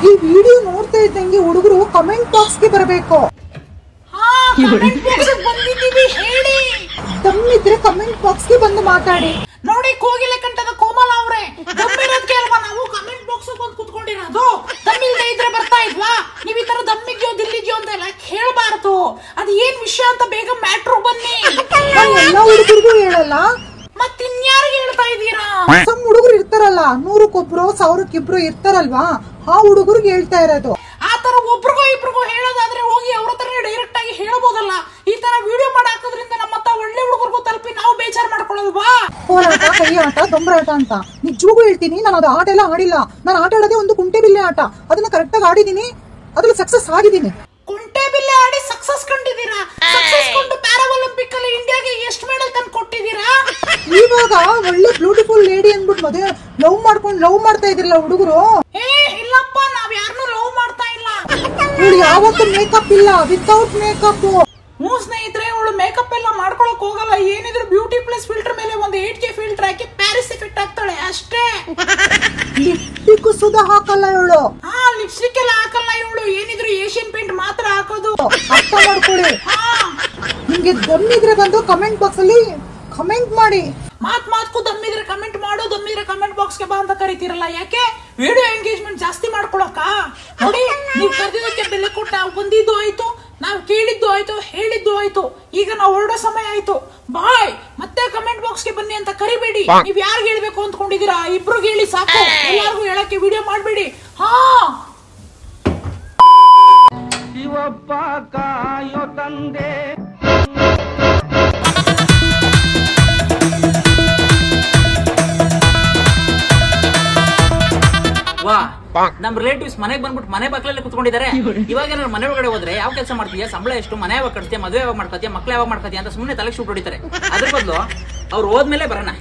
ಈ ವಿಡಿಯೋ ನೋಡ್ತಾ ಇದ್ದಂಗೆ ಹುಡುಗರು ಕಮೆಂಟ್ ಬಾಕ್ಸ್ ಗೆ ಬರಬೇಕು. ದಮ್ಮಿದ್ರೆ ಕಮೆಂಟ್ ಬಾಕ್ಸ್ ಗೆ ಬಂದು ಮಾತಾಡಿ. ನೋಡಿ ಕೋಗಿಲೆ ಕಂಠದ ಕೋಮಲ ಅವ್ರೆ, ದಮ್ಮಿರೋದ್ಕೆ ಅಲ್ವಾ ನಾವು ಕಮೆಂಟ್ ಬಾಕ್ಸ್ ಬಂದು ಕುತ್ಕೊಂಡಿರೋದು. ದಮ್ಮಿಲ್ದೆ ಇದ್ರೆ ಬರ್ತಾ ಇದ್ವಾ? ನೀವ್ ಈ ತರ ದಮ್ಮಿದ್ಯೋ ದಿಲ್ಲಿದ್ಯೋ ಅಂತ ಎಲ್ಲ ಕೇಳಬಾರ್ದು. ಅದ್ ಏನ್ ವಿಷಯ ಅಂತ ಬೇಗ ಮ್ಯಾಟ್ರು ಬನ್ನಿ. ಎಲ್ಲ ಹುಡುಗರಿಗೂ ಹೇಳಲ್ಲ, ಮತ್ತಿನ್ಯಾರಿಗೆ ಹೇಳ್ತಾ ಇದ್ದೀರಾ? ಸಮ್ ಹುಡುಗರು ಇರ್ತಾರಲ್ಲ, 100ಕ್ಕೊಬ್ರು 1000ಕ್ಕಿಬ್ರು ಇರ್ತಾರಲ್ವಾ, ಆ ಹುಡುಗರಿಗೆ ಹೇಳ್ತಾ ಇರೋದು. ಆ ತರ ಒಬ್ರಿಗೋ ಇಬ್ರಿಗೋ ಹೇಳೋದಾದ್ರೆ ಹೋಗಿ ಅವ್ರ ಹತ್ರ ಡೈರೆಕ್ಟ್ ಆಗಿ ಹೇಳ್ಬೋದಲ್ಲ. ಈ ತರ ವಿಡಿಯೋ ಮಾಡಾಕೋದ್ರಿಂದ ನಮ್ಮತ್ತ ಒಳ್ಳೆ ಹುಡುಗರಿಗೂ ತಲುಪಿ ನಾವು ಬೇಜಾರ್ ಮಾಡ್ಕೊಳ್ಳೋದವಾ? ಹೋರಾಟ, ಕೈ ಆಟ, ದೊಂಬರಾಟ ಅಂತ ನಿಜವಾಗೂ ಹೇಳ್ತೀನಿ. ನಾನು ಅದು ಆಟ ಎಲ್ಲ ಆಡಿಲ್ಲ. ನಾನು ಆಟ ಆಡೋದೇ ಒಂದು ಕುಂಟೆ ಬಿಲ್ಲೆ ಆಟ. ಅದನ್ನ ಕರೆಕ್ಟ್ ಆಗಿ ಆಡಿದೀನಿ, ಅದ್ರಲ್ಲಿ ಸಕ್ಸಸ್ ಆಗಿದ್ದೀನಿ. ಕುಂಟೆ ಬಿಲ್ಲೆ ಆಡಿ ಸಕ್ಸಸ್ ಕಂಡಿದ್ದೀರಾ? ಸಕ್ಸಸ್ ಕೊಂಡು ಪ್ಯಾರಾಒಲಿಂಪಿಕ್ ಅಲ್ಲಿ ಇಂಡಿಯಾಗೆ ಎಷ್ಟು ಮೆಡಲ್ ತಂದು ಕೊಟ್ಟಿದ್ದೀರಾ? ಇವಾಗ ಒಳ್ಳೆ ಬ್ಯೂಟಿಫುಲ್ ಲೇಡಿ ಅಂದ್ಬಿಟ್ಟು ಮದುವೆ ಲವ್ ಮಾಡ್ತಾ ಇದ್ರಲ್ಲ ಹುಡುಗರು. ಇಲ್ಲಪ್ಪ, ನಾವ್ ಯಾರನ್ನೂ ಲವ್ ಮಾಡ್ತಾ ಇಲ್ಲ. ಇವಳು ಯಾವತ್ತೂ ಮೇಕಪ್ ಇಲ್ಲ, ವಿತೌಟ್ ಮೇಕಪ್. ಸ್ನೇಹಿತರೆ, ಇವಳು ಮೇಕಪ್ ಎಲ್ಲ ಮಾಡ್ಕೊಳಕ್ ಹೋಗಲ್ಲ. ಏನಿದ್ರು ಬ್ಯೂಟಿ ಪ್ಲಸ್ ಫಿಲ್ಟರ್ ಮೇಲೆ ಒಂದು 8K ಫಿಲ್ಟರ್ ಹಾಕಿ ಪ್ಯಾರಿಸ್ ಎಫೆಕ್ಟ್ ಆಗ್ತಾಳೆ ಅಷ್ಟೇ. ಲಿಪ್ಸ್ಟಿಕ್ ಸುಧಾ ಹಾಕಲ್ಲ ಇವಳು. ಲಿಪ್ಸ್ಟಿಕ್ ಎಲ್ಲ ಹಾಕಲ್ಲ ಇವಳು. ಏನಿದ್ರು ಏಷ್ಯನ್ ಪೇಂಟ್ ಮಾತ್ರ ಹಾಕೋದು. ಅರ್ಥ ಮಾಡ್ಕೊಳ್ಳಿ. ನಿಮ್ಗೆ ದಮ್ಮಿದ್ರೆ ಬಂದು ಕಮೆಂಟ್ ಬಾಕ್ಸ್ ಅಲ್ಲಿ ಕಮೆಂಟ್ ಮಾಡಿ. ಮಾತ್ಕು ದಮ್ಮಿದ್ರೆ ಕಮೆಂಟ್ ಮಾಡು, ದಮ್ಮಿದ್ರೆ ಕಮೆಂಟ್ ಬಾಕ್ಸ್ ಗೆ ಬಾ ಅಂತ ಕರಿತೀರಲ್ಲ, ಯಾಕೆ? ವಿಡಿಯೋ ಎಂಗೇಜ್ಮೆಂಟ್ ಜಾಸ್ತಿ ಮಾಡ್ಕೊಳಕ? ನೋಡಿ, ನೀವು ಕರೆದಿದ್ದಕ್ಕೆ ಬೆಲೆ ಕೊಟ್ಟು ನಾವು ಬಂದಿದ್ದು ಆಯ್ತು, ನಾವು ಕೇಳಿದ್ದು ಆಯ್ತು, ಹೇಳಿದ್ದು ಆಯ್ತು. ಈಗ ನಾವು ಹೊರಡೋ ಸಮಯ ಆಯ್ತು. ಬಾಯ್. ಮತ್ತೆ ಕಮೆಂಟ್ ಬಾಕ್ಸ್ ಗೆ ಬನ್ನಿ ಅಂತ ಕರಿಬೇಡಿ. ನೀವ್ ಯಾರಿಗೆ ಹೇಳ್ಬೇಕು ಅಂದ್ಕೊಂಡಿದೀರಾ? ಇಬ್ರಿಗೆ ಹೇಳಿ ಸಾಕು, ಎಲ್ಲಾರ್ಗು ಹೇಳಕ್ಕೆ ವಿಡಿಯೋ ಮಾಡ್ಬೇಡಿ. ಶಿವಪ್ಪ ಕಾಯೋ ತಂದೆ. ನಮ್ ರಿಲೇಟಿವ್ಸ್ ಮನೆಗೆ ಬಂದ್ಬಿಟ್ಟು ಮನೆ ಬಾಕ್ಲಲ್ಲಿ ಕುತ್ಕೊಂಡಿದ್ದಾರೆ. ಇವಾಗ ಏನಾದ್ರು ಮನೆ ಒಳಗಡೆ ಹೋದ್ರೆ ಯಾವ ಕೆಲಸ ಮಾಡ್ತೀಯಾ, ಸಂಬಳ ಎಷ್ಟು, ಮನೆ ಯಾವಾಗ ಕಟ್ತೀಯ, ಮದುವೆ ಯಾವಾಗ ಮಾಡ್ಕೊತೀಯ, ಮಕ್ಳು ಯಾವಾಗ ಮಾಡ್ಕೊತೀಯ ಅಂತ ಸುಮ್ಮನೆ ತಲೆಗೆ ಶೂಟ್ ಹೊಡಿತಾರೆ. ಅದ್ರ ಬದಲು ಅವ್ರು ಹೋದ್ಮೇಲೆ ಬರೋಣ.